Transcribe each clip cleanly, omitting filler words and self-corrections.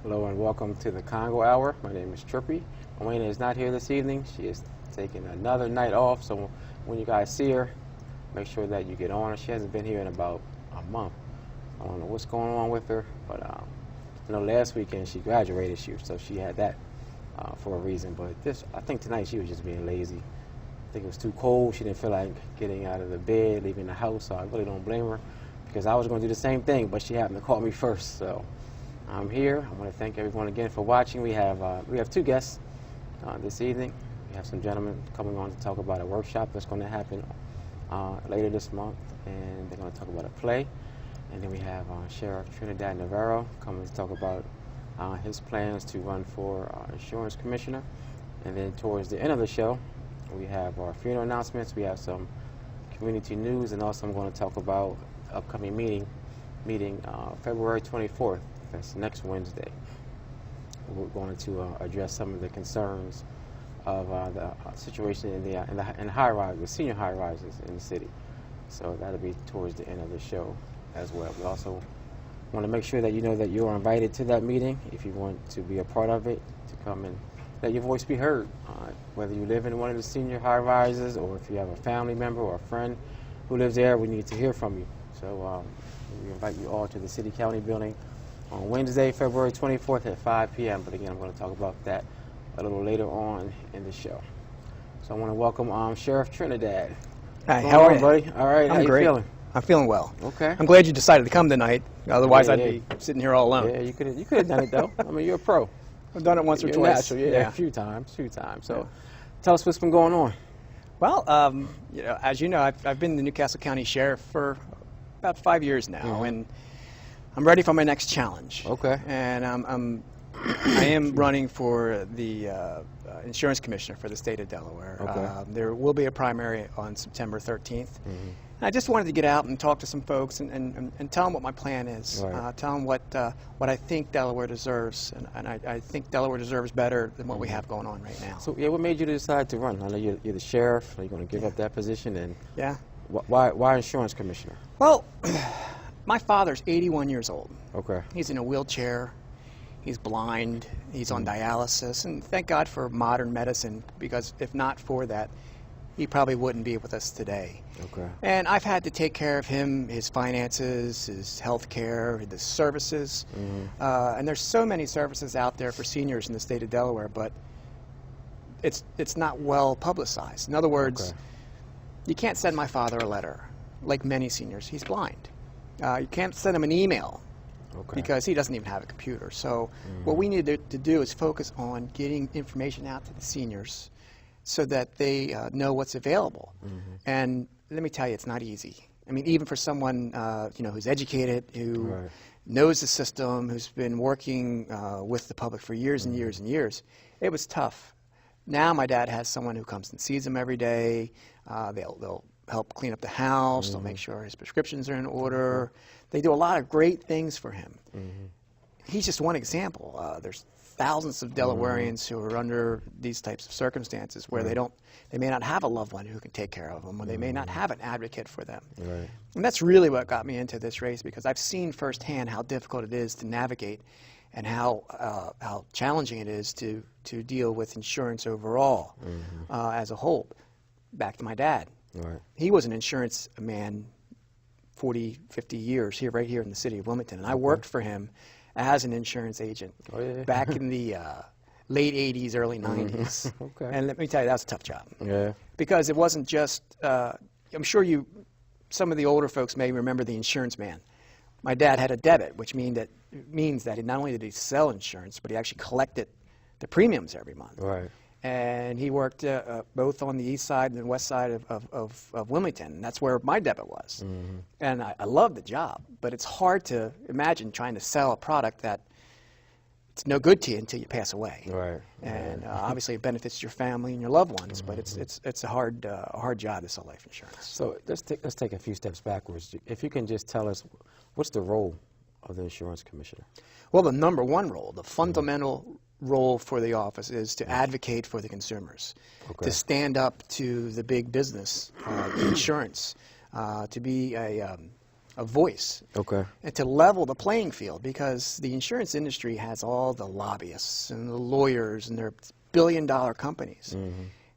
Hello and welcome to the Congo Hour. My name is Trippy. Wayne is not here this evening. She is taking another night off, so when you guys see her, make sure that you get on her. She hasn't been here in about a month. I don't know what's going on with her, but I know last weekend she graduated, so she had that for a reason. But I think tonight she was just being lazy. I think it was too cold. She didn't feel like getting out of the bed, leaving the house, so I really don't blame her because I was going to do the same thing, but she happened to call me first. So I'm here. I want to thank everyone again for watching. We have two guests this evening. We have some gentlemen coming on to talk about a workshop that's going to happen later this month, and they're going to talk about a play. And then we have Sheriff Trinidad Navarro coming to talk about his plans to run for insurance commissioner. And then towards the end of the show, we have our funeral announcements. We have some community news, and also I'm going to talk about the upcoming meeting February 24th. That's next Wednesday. We're going to address some of the concerns of the situation in the high rise, the senior high rises in the city. So that'll be towards the end of the show as well. We also want to make sure that you know that you are invited to that meeting if you want to be a part of it, to come and let your voice be heard. Whether you live in one of the senior high rises or if you have a family member or a friend who lives there, we need to hear from you. So we invite you all to the City County building on Wednesday, February 24th at 5 p.m. But again, I'm going to talk about that a little later on in the show. So I want to welcome Sheriff Trinidad. Hi, how are you, buddy? All right, I'm how great. you feeling? I'm feeling well. Okay. I'm glad you decided to come tonight. Otherwise, Yeah, I'd be sitting here all alone. Yeah, you could have done it though. I mean, you're a pro. I've done it once or You're twice. natural, yeah, a few times. So, tell us what's been going on. Well, as you know, I've been the Newcastle County Sheriff for about 5 years now, and I'm ready for my next challenge. Okay. And I am running for the insurance commissioner for the state of Delaware. Okay. There will be a primary on September 13th. And I just wanted to get out and talk to some folks and tell them what my plan is. Right. Tell them what I think Delaware deserves, and I think Delaware deserves better than what we have going on right now. So, yeah, what made you decide to run? I know you're the sheriff. Are you going to give up that position? And Yeah. why insurance commissioner? Well, my father's 81 years old. Okay. He's in a wheelchair. He's blind. He's on dialysis. And thank God for modern medicine, because if not for that, he probably wouldn't be with us today. Okay. And I've had to take care of him, his finances, his health care, the services. And there's so many services out there for seniors in the state of Delaware, but it's not well publicized. In other words, you can't send my father a letter, like many seniors. He's blind. You can't send him an email because he doesn't even have a computer. So what we need to do is focus on getting information out to the seniors so that they know what's available. And let me tell you, it's not easy. I mean, even for someone who's educated, who knows the system, who's been working with the public for years and years and years, it was tough. Now my dad has someone who comes and sees him every day. They'll help clean up the house. They'll make sure his prescriptions are in order. They do a lot of great things for him. He's just one example. There's thousands of Delawareans who are under these types of circumstances where they may not have a loved one who can take care of them, or they may not have an advocate for them. And that's really what got me into this race, because I've seen firsthand how difficult it is to navigate and how challenging it is to deal with insurance overall as a whole. Back to my dad. He was an insurance man 40, 50 years right here in the city of Wilmington, and I worked for him as an insurance agent back in the late 80s, early 90s. And let me tell you, that was a tough job. Because it wasn't just, I'm sure some of the older folks may remember the insurance man. My dad had a debit, which means that not only did he sell insurance, but he actually collected the premiums every month. And he worked both on the east side and the west side of Wilmington. And that's where my debit was. And I loved the job, but it's hard to imagine trying to sell a product that it's no good to you until you pass away. And obviously it benefits your family and your loved ones, but it's a hard job to sell life insurance. So let's take a few steps backwards. If you can just tell us, what's the role of the insurance commissioner? Well, the number one role, the fundamental role for the office is to advocate for the consumers, to stand up to the big business, insurance, to be a a voice, Okay. and to level the playing field, because the insurance industry has all the lobbyists and the lawyers and their billion-dollar companies.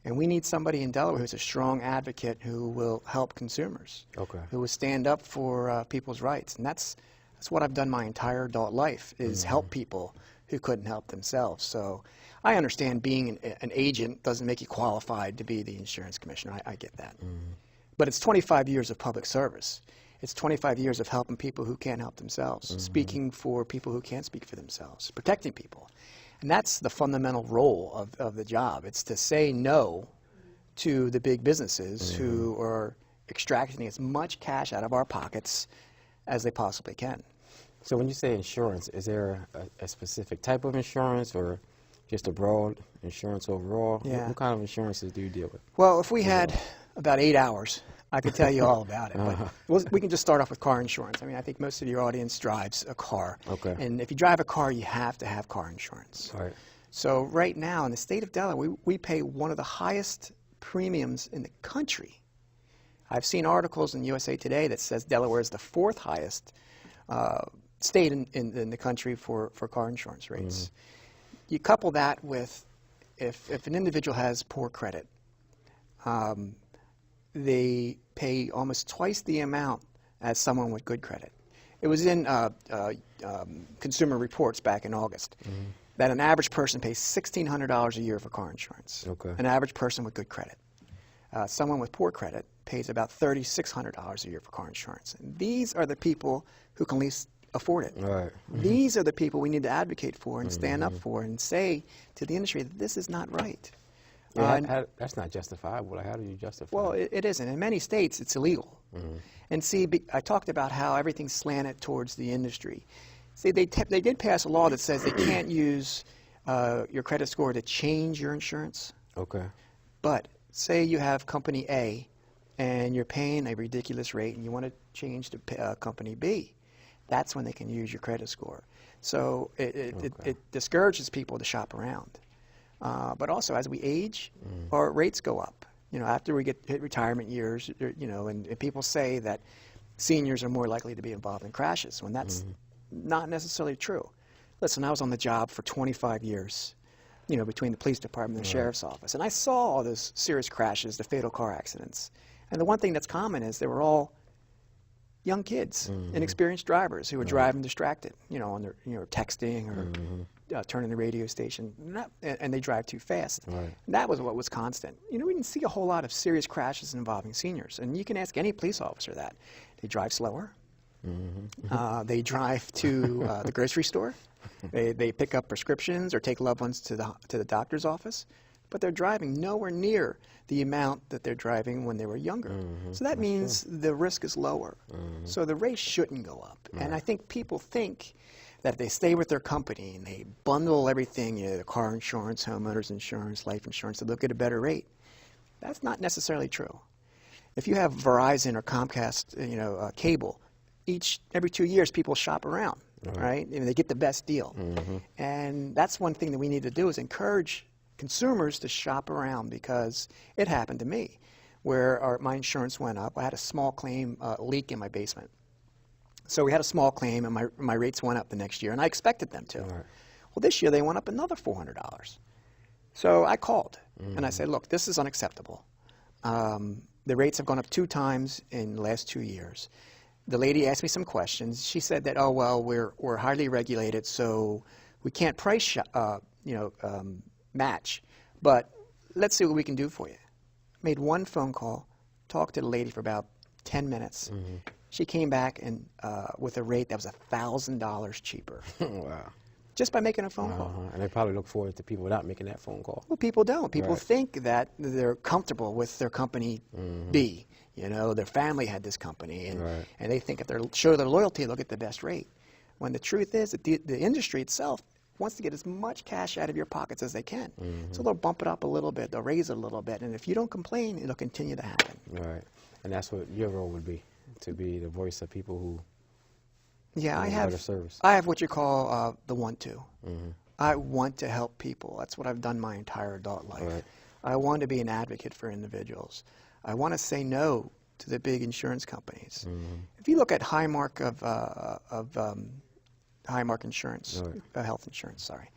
And we need somebody in Delaware who's a strong advocate who will help consumers, Okay. who will stand up for people's rights. And that's what I've done my entire adult life, is help people who couldn't help themselves. So I understand being an agent doesn't make you qualified to be the insurance commissioner. I get that. But it's 25 years of public service. It's 25 years of helping people who can't help themselves, speaking for people who can't speak for themselves, protecting people. And that's the fundamental role of the job. It's to say no to the big businesses who are extracting as much cash out of our pockets as they possibly can. So when you say insurance, is there a specific type of insurance or just a broad insurance overall? Yeah. What kind of insurances do you deal with? Well, if we had about 8 hours, I could tell you all about it. But we can just start off with car insurance. I mean, I think most of your audience drives a car. Okay. And if you drive a car, you have to have car insurance. All right. So right now in the state of Delaware, we pay one of the highest premiums in the country. I've seen articles in USA Today that says Delaware is the 4th highest state in the country for car insurance rates. You couple that with if an individual has poor credit, they pay almost twice the amount as someone with good credit. It was in Consumer Reports back in August that an average person pays $1,600 a year for car insurance. Okay. An average person with good credit. Someone with poor credit pays about $3,600 a year for car insurance. And these are the people who can least afford it. Right. These are the people we need to advocate for and stand up for and say to the industry that this is not right. Yeah, that's not justifiable. Like, how do you justify Well, it? it isn't. In many states, it's illegal. And see, I talked about how everything's slanted towards the industry. See, they did pass a law that says they can't use your credit score to change your insurance. Okay. But say you have company A and you're paying a ridiculous rate and you want to change to company B. That's when they can use your credit score. So it discourages people to shop around. But also, as we age, our rates go up. You know, after we hit retirement years, you know, and people say that seniors are more likely to be involved in crashes, when that's not necessarily true. Listen, I was on the job for 25 years, you know, between the police department and the sheriff's office, and I saw all those serious crashes, the fatal car accidents. And the one thing that's common is they were all young kids, inexperienced drivers who were driving distracted, you know, on their, you know, texting or turning the radio station, and they drive too fast. Right. That was what was constant. You know, we didn't see a whole lot of serious crashes involving seniors, and you can ask any police officer that. They drive slower. They drive to the grocery store. They pick up prescriptions or take loved ones to the doctor's office, but they're driving nowhere near the amount that they're driving when they were younger. So that means the risk is lower. So the rates shouldn't go up. And I think people think that if they stay with their company and they bundle everything, you know, the car insurance, homeowners insurance, life insurance, they'll get a better rate. That's not necessarily true. If you have Verizon or Comcast, you know, cable, every 2 years people shop around, right? And they get the best deal. And that's one thing that we need to do is encourage consumers to shop around, because it happened to me where my insurance went up. I had a small claim leak in my basement. So we had a small claim, and my rates went up the next year, and I expected them to. Well, this year they went up another $400. So I called, and I said, look, this is unacceptable. The rates have gone up 2 times in the last 2 years. The lady asked me some questions. She said that, oh, well, we're highly regulated, so we can't price match, but let's see what we can do for you. Made one phone call, talked to the lady for about 10 minutes. She came back and with a rate that was $1,000 cheaper. Wow. Just by making a phone call. And they probably look forward to people not making that phone call. Well, people don't. People think that they're comfortable with their company B. You know, their family had this company, and they think if they show their loyalty, they'll get the best rate. When the truth is that the industry itself wants to get as much cash out of your pockets as they can. So they'll bump it up a little bit, they'll raise it a little bit, and if you don't complain, it'll continue to happen. Right. And that's what your role would be, to be the voice of people who better service. I have what you call the want-to. I want to help people. That's what I've done my entire adult life. I want to be an advocate for individuals. I want to say no to the big insurance companies. If you look at Highmark Highmark Insurance, health insurance, sorry,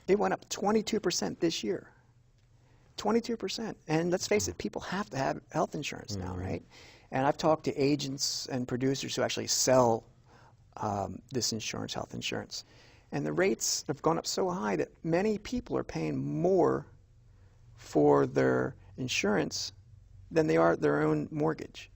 it went up 22% this year. 22%. And let's face it, people have to have health insurance now, right? And I've talked to agents and producers who actually sell this insurance, health insurance. And the rates have gone up so high that many people are paying more for their insurance than they are their own mortgage.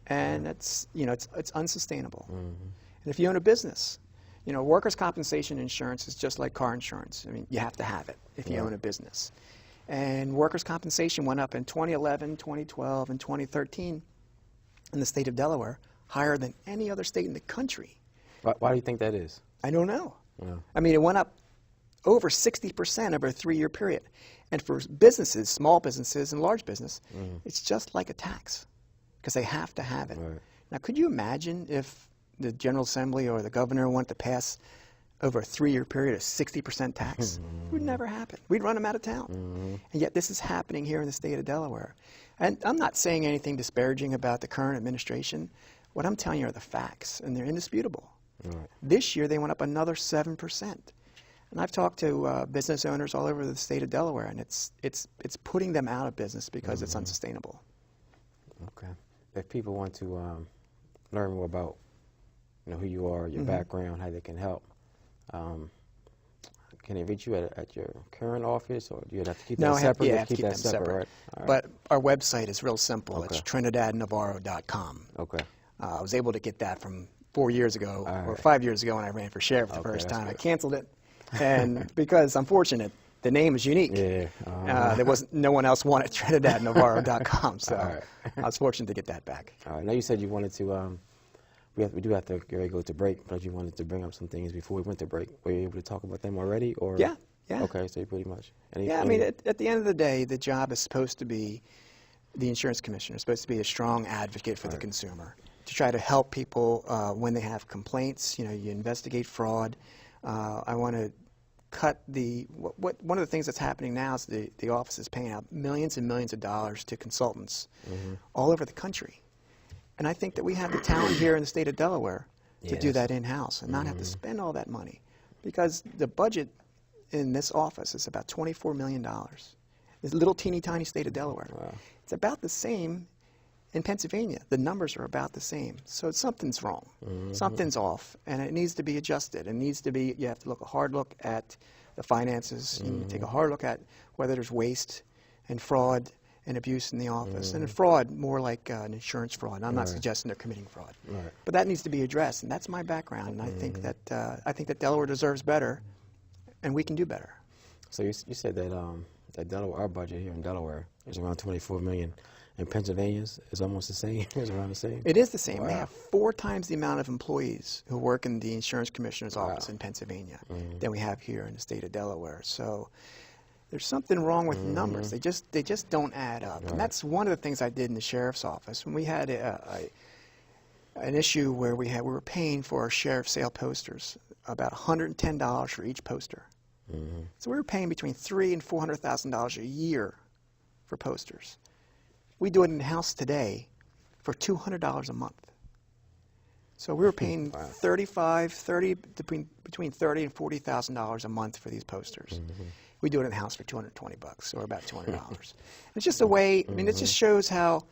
And it's, you know, it's unsustainable. And if you own a business, you know, workers' compensation insurance is just like car insurance. I mean, you have to have it if you own a business. And workers' compensation went up in 2011, 2012, and 2013 in the state of Delaware, higher than any other state in the country. Why do you think that is? I don't know. Yeah. I mean, it went up over 60% over a 3-year period. And for businesses, small businesses and large business, it's just like a tax because they have to have it. Right. Now, could you imagine if the General Assembly or the governor wanted to pass over a 3-year period a 60% tax? It would never happen. We'd run them out of town. And yet this is happening here in the state of Delaware. And I'm not saying anything disparaging about the current administration. What I'm telling you are the facts, and they're indisputable. Right. This year, they went up another 7%. And I've talked to business owners all over the state of Delaware, and it's putting them out of business because it's unsustainable. Okay. If people want to learn more about, you know, who you are, your background, how they can help, can they reach you at your current office, or do you have to keep that separate? Yeah, I have to keep them separate. Right? All right. But our website is real simple. It's trinidadnavarro.com. Okay. I was able to get that from 4 years ago, All or right. 5 years ago when I ran for sheriff the first that's time. I good. canceled it, and because I'm fortunate, the name is unique. Yeah. There was no one else wanted trinidadnavarro.com, so All right. I was fortunate to get that back. All right. Now you said you wanted to. We do have to get ready to go to break, but you wanted to bring up some things before we went to break. Were you able to talk about them already, or? Yeah. Okay, so you pretty much. I mean, at the end of the day, the job is supposed to be, the insurance commissioner is supposed to be a strong advocate for the consumer, to try to help people when they have complaints. You know, you investigate fraud. I want to cut one of the things that's happening now is the office is paying out millions and millions of dollars to consultants all over the country. And I think that we have the talent here in the state of Delaware to do that in-house and not have to spend all that money, because the budget in this office is about $24 million. This little teeny tiny state of Delaware. Wow. It's about the same in Pennsylvania. The numbers are about the same. So something's wrong. Something's off, and it needs to be adjusted. It needs to be, you have to look a hard look at the finances. You need to take a hard look at whether there's waste and fraud and abuse in the office. And fraud, more like an insurance fraud. I'm not suggesting they're committing fraud. Right. But that needs to be addressed, and that's my background. And I think that Delaware deserves better, and we can do better. So you said that that Delaware, our budget here in Delaware is around $24 million. In Pennsylvania's is almost the same. It's around the same. It is the same. Wow. They have 4 times the amount of employees who work in the insurance commissioner's office in Pennsylvania than we have here in the state of Delaware. So there's something wrong with numbers. They just don't add up. And that's one of the things I did in the sheriff's office when we had an issue where we were paying for our sheriff sale posters about $110 for each poster. So we were paying between $300,000 and $400,000 a year for posters. We do it in-house today for $200 a month. So we were paying between $30,000 and $40,000 a month for these posters. We do it in-house for $220, or about $200. It's just a way. I mean, it just shows how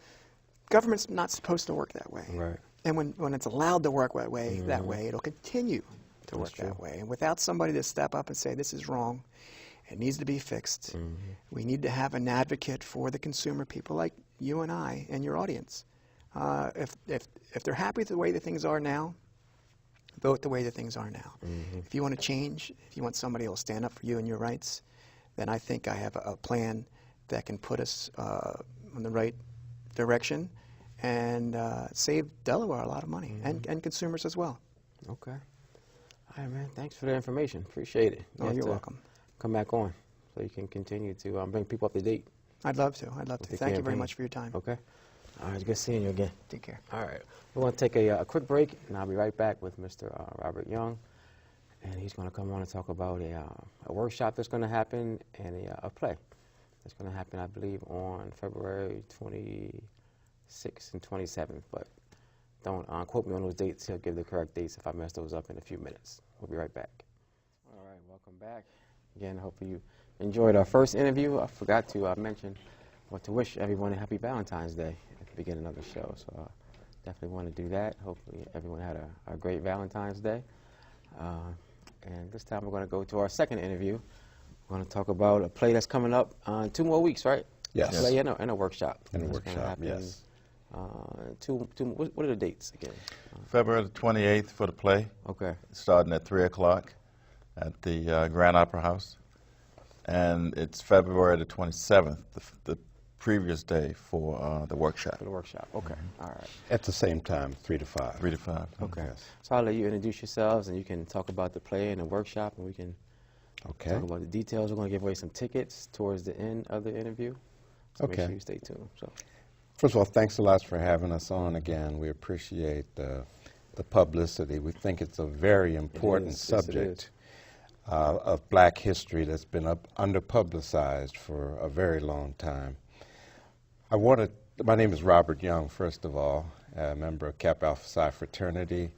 government's not supposed to work that way. Right. And when it's allowed to work that way, it'll continue to work true. that way. And without somebody to step up and say, this is wrong, it needs to be fixed. We need to have an advocate for the consumer, people like you and I and your audience. If they're happy with the way that things are now, vote the way that things are now. If you want to change, if you want somebody who will stand up for you and your rights, then I think I have a plan that can put us in the right direction and save Delaware a lot of money and consumers as well. Okay. All right, man. Thanks for the information. Appreciate it. Oh, you're welcome. Come back on so you can continue to bring people up to date. I'd love to. I'd love to. the Thank you very campaign. much for your time. Okay. All right. Good seeing you again. Take care. All right. We're going to take a quick break, and I'll be right back with Mr. Robert Young. And he's going to come on and talk about a workshop that's going to happen and a play that's going to happen, I believe, on February 26th and 27th, but don't quote me on those dates. He'll give the correct dates if I mess those up in a few minutes. We'll be right back. All right, welcome back. Again, hopefully you enjoyed our first interview. I forgot to mention to wish everyone a happy Valentine's Day at the beginning of the show. So definitely want to do that. Hopefully everyone had a great Valentine's Day. And this time we're going to go to our second interview. We're going to talk about a play that's coming up in 2 more weeks, right? Yes. A play and a workshop. And a It's gonna workshop, happen, yes. What are the dates again? February the 28th for the play, Okay. starting at 3 o'clock at the Grand Opera House. And it's February the 27th, the previous day for the workshop. For the workshop. Okay. All right. At the same time, 3 to 5. 3 to 5. Okay. Yes. So I'll let you introduce yourselves, and you can talk about the play and the workshop, and we can Okay. talk about the details. We're going to give away some tickets towards the end of the interview. So make Okay. sure you stay tuned. So. First of all, thanks a lot for having us on again. We appreciate the publicity. We think it's a very important is. Yes, it subject of black history that's been under-publicized for a very long time. My name is Robert Young, first of all, a member of Kappa Alpha Psi fraternity,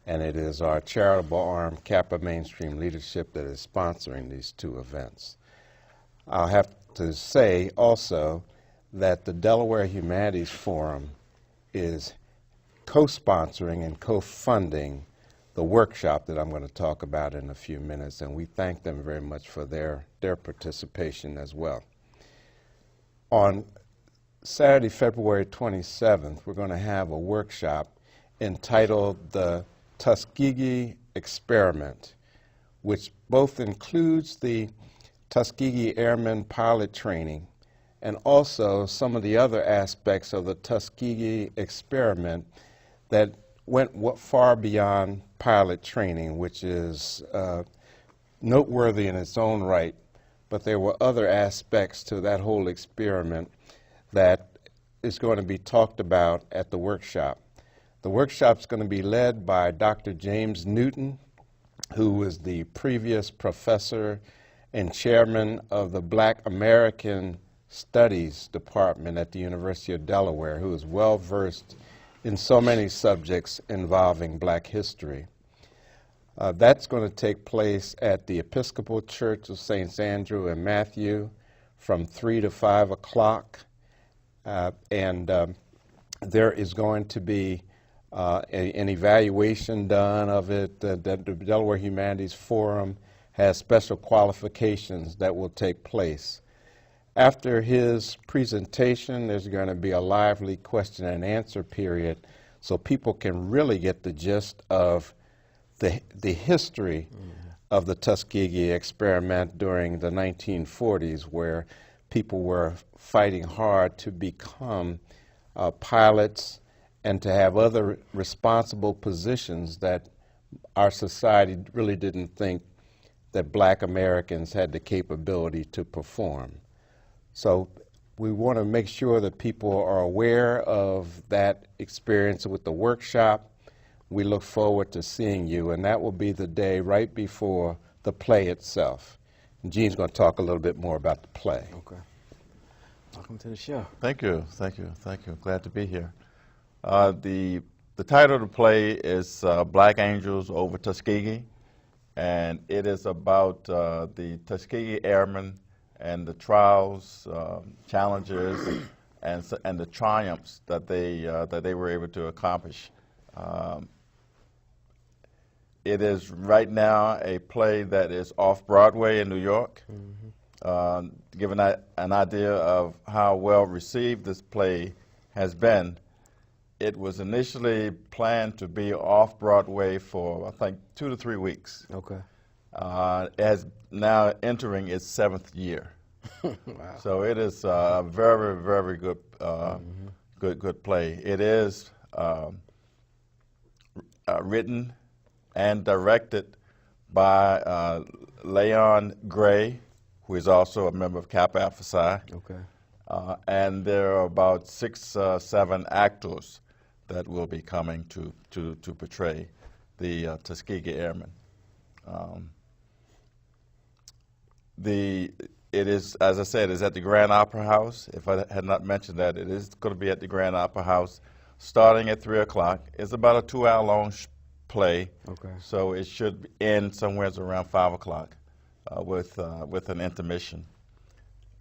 and it is our charitable arm, Kappa Mainstream Leadership, that is sponsoring these two events. I'll have to say also that the Delaware Humanities Forum is co-sponsoring and co-funding the workshop that I'm going to talk about in a few minutes, and we thank them very much for their participation as well. On Saturday, February 27th, we're going to have a workshop entitled The Tuskegee Experiment, which both includes the Tuskegee Airmen pilot training and also some of the other aspects of the Tuskegee experiment that went far beyond pilot training, which is noteworthy in its own right, but there were other aspects to that whole experiment that is going to be talked about at the workshop. The workshop's going to be led by Dr. James Newton, who was the previous professor and chairman of the Black American Studies Department at the University of Delaware, who is well versed in so many subjects involving black history. That's going to take place at the Episcopal Church of St. Andrew and Matthew from 3 to 5 o'clock. And there is going to be an evaluation done of it. The Delaware Humanities Forum has special qualifications that will take place. After his presentation, there's going to be a lively question and answer period so people can really get the gist of the history of the Tuskegee experiment during the 1940s, where people were fighting hard to become pilots and to have other responsible positions that our society really didn't think that black Americans had the capability to perform. So we want to make sure that people are aware of that experience with the workshop. We look forward to seeing you, and that will be the day right before the play itself. And Gene's going to talk a little bit more about the play. Okay. Welcome to the show. Thank you, thank you, thank you. Glad to be here. The title of the play is Black Angels Over Tuskegee, and it is about the Tuskegee Airmen and the trials, challenges, and the triumphs that they were able to accomplish. It is right now a play that is off Broadway in New York. Given an idea of how well received this play has been, it was initially planned to be off Broadway for, I think, 2 to 3 weeks. Okay. It has now entering its 7th year. Wow. So it is a very, very good, good play. It is written and directed by Leon Gray, who is also a member of Kappa Alpha Psi. Okay. And there are about 6, 7 actors that will be coming to portray the Tuskegee Airmen. It is, as I said, is at the Grand Opera House. If I had not mentioned that, it is going to be at the Grand Opera House, starting at 3 o'clock. It's about a 2-hour-long play, Okay. so it should end somewhere around 5 o'clock with an intermission.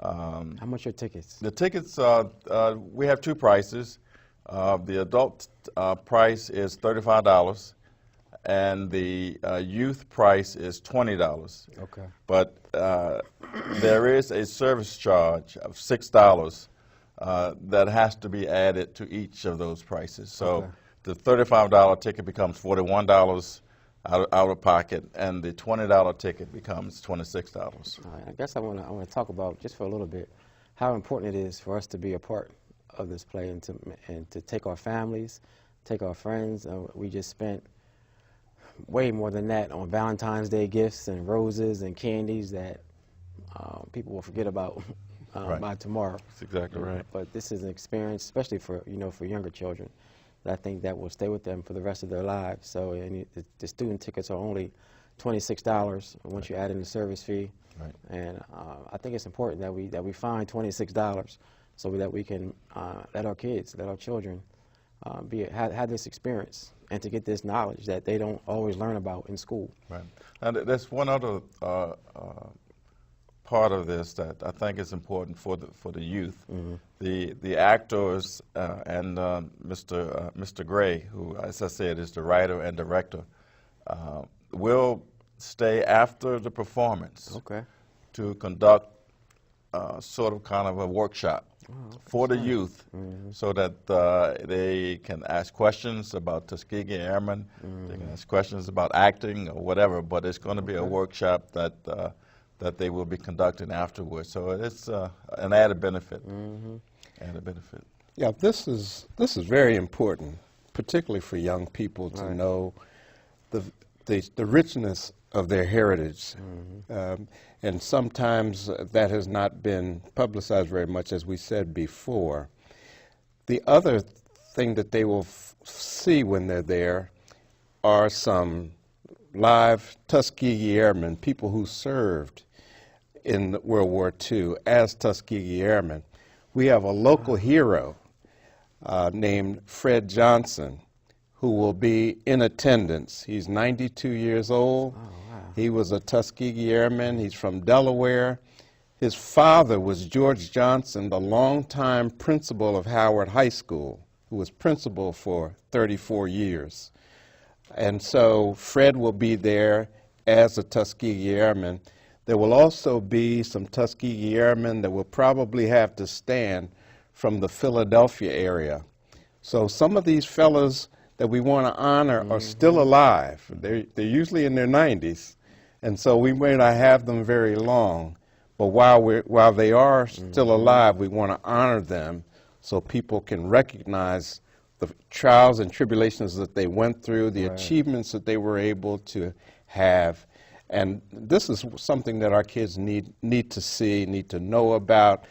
How much are tickets? The tickets, we have two prices. The adult price is $35, and the youth price is $20. Okay. But there is a service charge of $6 that has to be added to each of those prices. So Okay. the $35 ticket becomes $41 out of pocket, and the $20 ticket becomes $26. All right. I guess I want to talk about, just for a little bit, how important it is for us to be a part of this play and to take our families, take our friends. We just spent way more than that on Valentine's Day gifts and roses and candies that people will forget about Right. by tomorrow. That's exactly right. But this is an experience, especially for for younger children, that I think that will stay with them for the rest of their lives. So, and the student tickets are only $26 once you add in the service fee. Right. And I think it's important that we find $26 so that we can let our kids, let our children have this experience and to get this knowledge that they don't always learn about in school. Right. And there's one other part of this that I think is important for the youth. Mm-hmm. The actors and Mr. Gray, who, as I said, is the writer and director, will stay after the performance Okay. to conduct sort of kind of a workshop for the youth, so that they can ask questions about Tuskegee Airmen, they can ask questions about acting or whatever, but it's going to be a workshop that they will be conducting afterwards. So it's an added benefit. Added benefit. Yeah, this is very important, particularly for young people to know the richness of their heritage. And sometimes that has not been publicized very much, as we said before. The other thing that they will see when they're there are some live Tuskegee Airmen, people who served in World War II as Tuskegee Airmen. We have a local hero named Fred Johnson, who will be in attendance. He's 92 years old. Oh, wow. He was a Tuskegee Airman. He's from Delaware. His father was George Johnson, the longtime principal of Howard High School, who was principal for 34 years. And so Fred will be there as a Tuskegee Airman. There will also be some Tuskegee Airmen that will probably have to stand from the Philadelphia area. So some of these fellows that we want to honor are still alive. They're usually in their 90s, and so we may not have them very long. But while they are still alive, we want to honor them so people can recognize the trials and tribulations that they went through, the achievements that they were able to have. And this is something that our kids need to see, need to know about.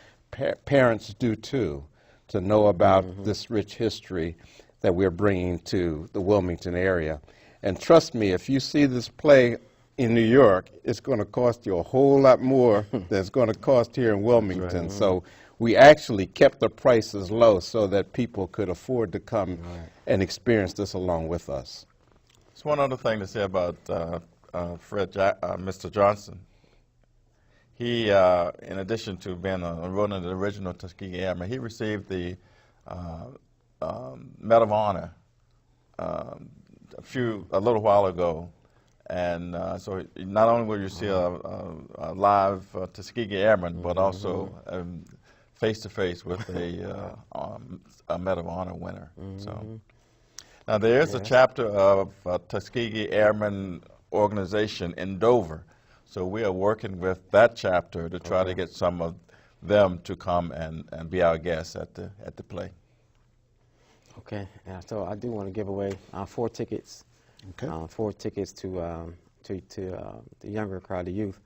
Parents do too, to know about this rich history that we're bringing to the Wilmington area. And trust me, if you see this play in New York, it's going to cost you a whole lot more than it's going to cost here in Wilmington. Right. So we actually kept the prices low so that people could afford to come and experience this along with us. There's one other thing to say about Mr. Johnson. He, in addition to being one of the original Tuskegee Airmen, he received the Medal of Honor a little while ago, and so not only will you see a live Tuskegee Airman, but also face to face with a Medal of Honor winner. So now there is a chapter of Tuskegee Airmen organization in Dover, so we are working with that chapter to try to get some of them to come and be our guests at the play. Okay, yeah, so I do want to give away 4 tickets. Okay. 4 tickets to the younger crowd, the youth.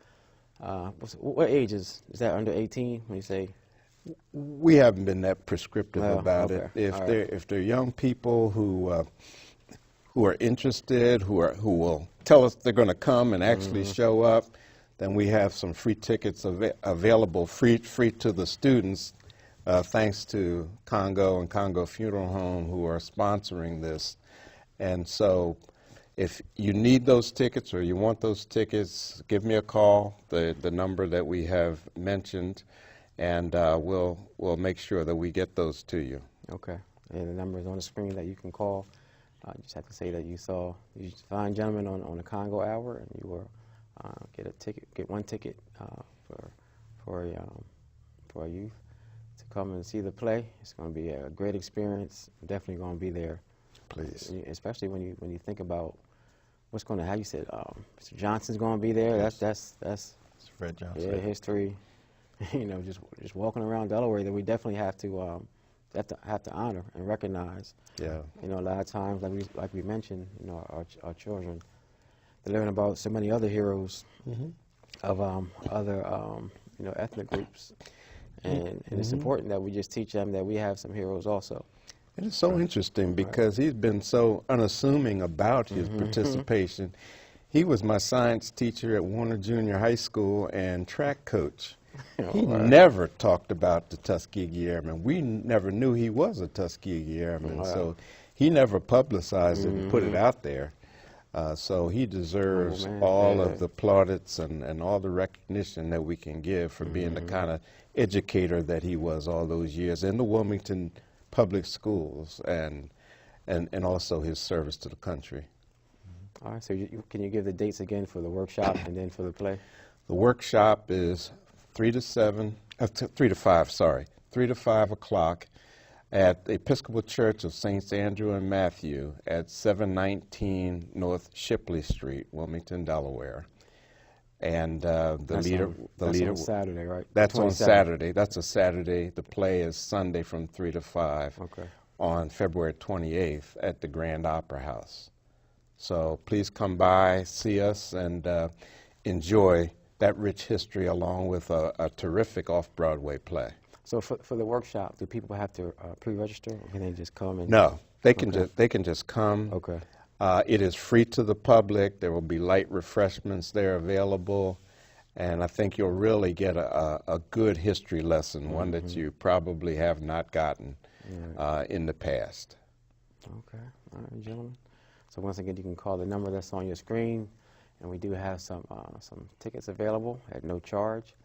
What age is that? Under 18? When you say? We haven't been that prescriptive Oh, about okay. it. All If they're young people who are interested, who will tell us they're going to come and actually show up, then we have some free tickets available free to the students, thanks to Congo and Congo Funeral Home, who are sponsoring this. And so if you need those tickets or you want those tickets, give me a call, the number that we have mentioned, and we'll make sure that we get those to you. Okay. And the number is on the screen that you can call. You just have to say that you saw these fine gentlemen on the Congo Hour, and you will get one ticket for a youth to come and see the play. It's going to be a great experience. I'm definitely going to be there. Please. Especially when you think about what's going to happen. You said Mr. Johnson's going to be there. Yes. That's Fred Johnson. yeah, history. You know, just walking around Delaware, that we definitely have to honor and recognize. Yeah. You know, a lot of times, like we mentioned, you know, our children, they learn about so many other heroes of other you know, ethnic groups, and it's important that we just teach them that we have some heroes also. It is so interesting because he's been so unassuming about his participation. He was my science teacher at Warner Junior High School and track coach. He never talked about the Tuskegee Airmen. We never knew he was a Tuskegee Airman, so he never publicized it and put it out there. So he deserves all of the plaudits and all the recognition that we can give for being the kind of educator that he was all those years in the Wilmington public schools, and also his service to the country. All right, so can you give the dates again for the workshop and then for the play? The workshop is 3 to 5 o'clock at the Episcopal Church of Saints Andrew and Matthew at 719 North Shipley Street, Wilmington, Delaware. And that's on Saturday, right? That's on Saturday. That's a Saturday. The play is Sunday from 3 to 5 on February 28th at the Grand Opera House. So please come by, see us, and enjoy that rich history along with a terrific off-Broadway play. So for the workshop, do people have to pre-register, or can they just come? No, they can just come. Okay. It is free to the public. There will be light refreshments there available, and I think you'll really get a good history lesson, one that you probably have not gotten in the past. Okay. All right, gentlemen. So once again, you can call the number that's on your screen, and we do have some tickets available at no charge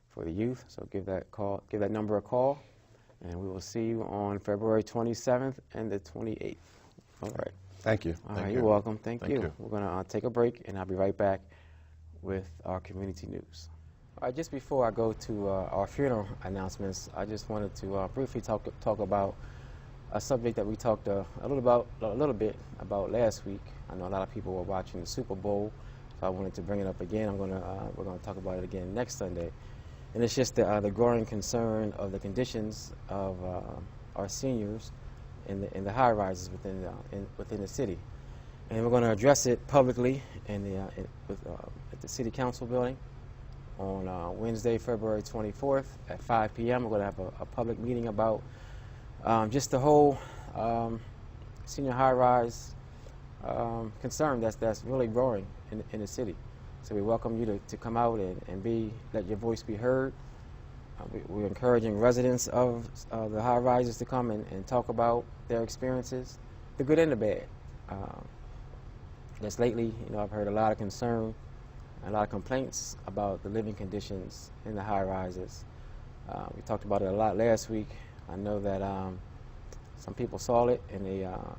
for the youth. So give that number a call, and we will see you on February 27th and the 28th. All right. Thank you. All right, you're welcome. Thank you. We're going to take a break, and I'll be right back with our community news. All right, just before I go to our funeral announcements, I just wanted to briefly talk about a subject that we talked a little bit about last week. I know a lot of people were watching the Super Bowl, so I wanted to bring it up again. We're going to talk about it again next Sunday, and it's just the growing concern of the conditions of our seniors in the high rises within the city, and we're going to address it publicly at the City Council building on Wednesday, February 24th at 5 p.m. We're going to have a public meeting about just the whole senior high-rise concern that's really growing in the city. So we welcome you to come out and let your voice be heard. We're encouraging residents of the high-rises to come and talk about their experiences, the good and the bad. Just lately, I've heard a lot of concern, a lot of complaints about the living conditions in the high-rises. We talked about it a lot last week. I know that some people saw it, and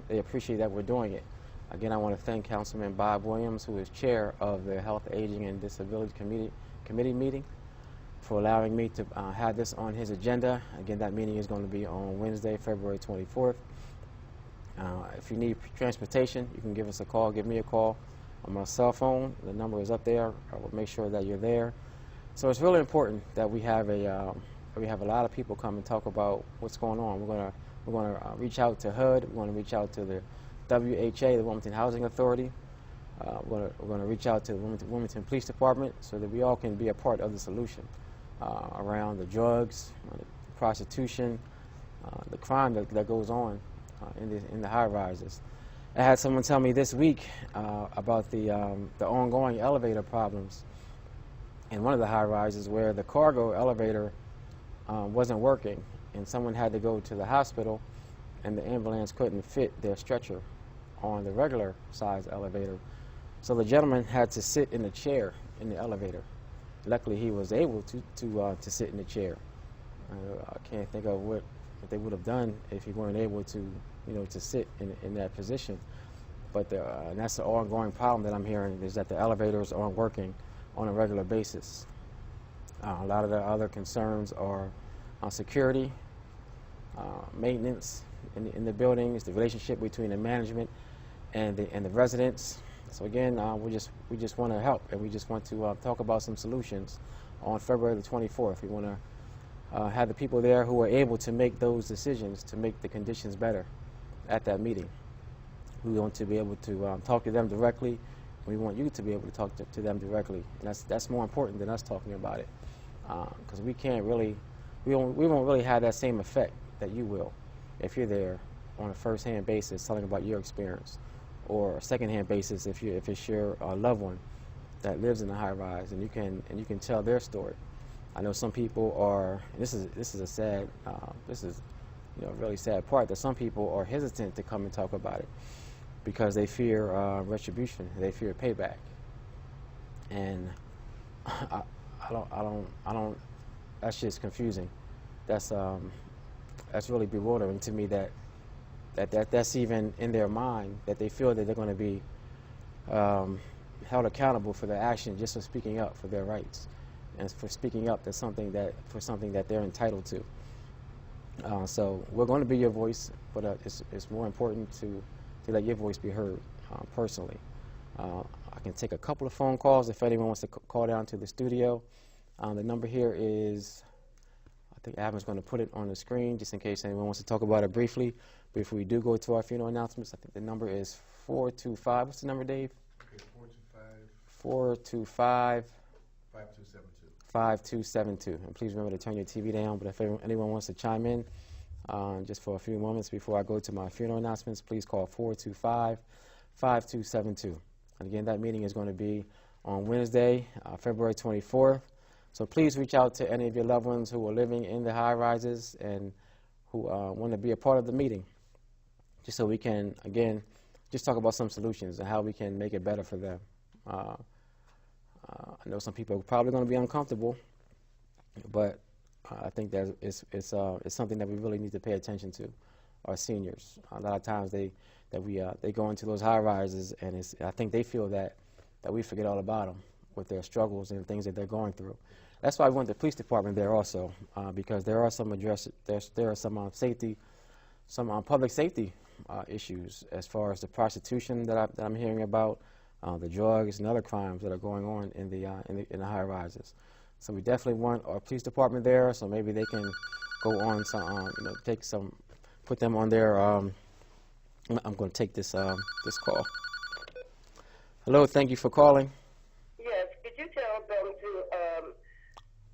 they appreciate that we're doing it. Again, I want to thank Councilman Bob Williams, who is chair of the Health, Aging, and Disability Committee meeting, for allowing me to have this on his agenda. Again, that meeting is going to be on Wednesday, February 24th. If you need transportation, you can give us a call. Give me a call on my cell phone. The number is up there. I will make sure that you're there. So it's really important that we have a lot of people come and talk about what's going on. We're going to reach out to HUD. We're going to reach out to the WHA, the Wilmington Housing Authority. We're going to reach out to the Wilmington Police Department so that we all can be a part of the solution around the drugs, the prostitution, the crime that goes on in the high rises. I had someone tell me this week about the ongoing elevator problems in one of the high rises where the cargo elevator wasn't working, and someone had to go to the hospital, and the ambulance couldn't fit their stretcher on the regular size elevator. So the gentleman had to sit in a chair in the elevator. Luckily, he was able to sit in the chair. I can't think of what they would have done if he weren't able to, to sit in that position. But and that's the ongoing problem that I'm hearing, is that the elevators aren't working on a regular basis. A lot of the other concerns are security, maintenance in the buildings, the relationship between the management and the residents. So again, we just want to help, and we just want to talk about some solutions on February the 24th. We want to have the people there who are able to make those decisions to make the conditions better at that meeting. We want to be able to talk to them directly. We want you to be able to talk to them directly, and that's more important than us talking about it, because we won't really have that same effect that you will if you're there on a first-hand basis telling about your experience, or a second-hand basis if it's your loved one that lives in the high-rise, and you can tell their story. I know some people are, and this is a sad, this is a really sad part, that some people are hesitant to come and talk about it because they fear retribution, they fear payback, and I don't. That's just confusing. That's really bewildering to me that's even in their mind, that they feel that they're going to be held accountable for their action just for speaking up for their rights, and for speaking up for something that they're entitled to. So we're going to be your voice, but it's more important to let your voice be heard personally. I can take a couple of phone calls if anyone wants to call down to the studio. The number here is, I think Adam's going to put it on the screen just in case anyone wants to talk about it briefly. But if we do go to our funeral announcements, I think the number is 425. What's the number, Dave? Okay, 425 5272. 5272. And please remember to turn your TV down. But if anyone wants to chime in just for a few moments before I go to my funeral announcements, please call 425-5272. And again, that meeting is going to be on Wednesday, February 24th. So please reach out to any of your loved ones who are living in the high-rises and who want to be a part of the meeting, just so we can, again, just talk about some solutions and how we can make it better for them. I know some people are probably going to be uncomfortable, but I think that it's something that we really need to pay attention to, our seniors. A lot of times they go into those high-rises, and I think they feel that we forget all about them with their struggles and things that they're going through. That's why we want the police department there also, because there are some safety, some public safety issues as far as the prostitution that I'm hearing about, the drugs and other crimes that are going on in the high rises. So we definitely want our police department there, so maybe they can go on some, put them on their. I'm going to take this this call. Hello, thank you for calling. Yes, could you tell them to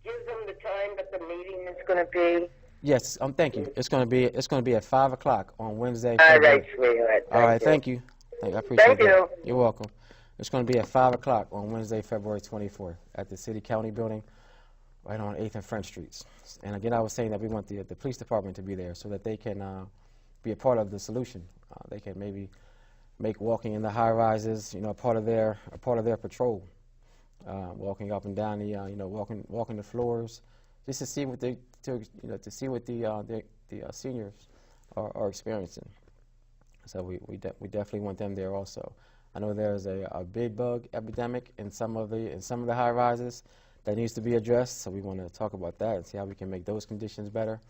give them the time that the meeting is going to be? Yes, thank you. It's going to be at 5 o'clock on Wednesday. All right, sweetheart. All right, thank you. I appreciate that. You're welcome. It's going to be at 5 o'clock on Wednesday, February 24th, at the City County Building, right on 8th and French Streets. And again, I was saying that we want the police department to be there so that they can be a part of the solution. They can maybe make walking in the high rises, a part of their patrol. Walking up and down the, walking the floors, just to see what the seniors are experiencing. So we definitely want them there also. I know there's a bed bug epidemic in some of the high rises that needs to be addressed. So we want to talk about that and see how we can make those conditions better.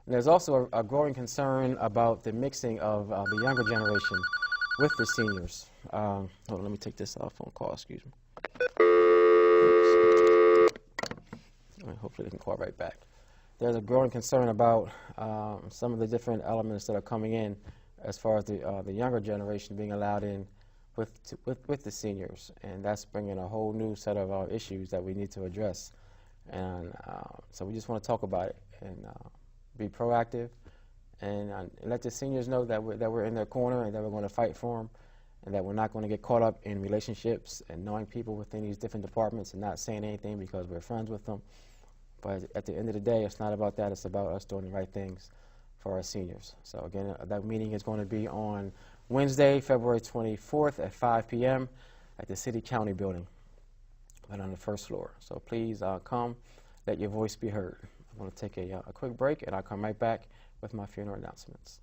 And there's also a growing concern about the mixing of the younger generation with the seniors. Hold on, let me take this phone call. Excuse me. Hopefully they can call right back. There's a growing concern about some of the different elements that are coming in as far as the younger generation being allowed in with the seniors, and that's bringing a whole new set of issues that we need to address. And so we just want to talk about it and be proactive and let the seniors know that we're in their corner and that we're going to fight for them and that we're not going to get caught up in relationships and knowing people within these different departments and not saying anything because we're friends with them. But at the end of the day, it's not about that. It's about us doing the right things for our seniors. So again, that meeting is going to be on Wednesday, February 24th at 5 p.m. at the City County Building, right on the first floor. So please come, let your voice be heard. I'm going to take a quick break, and I'll come right back with my funeral announcements.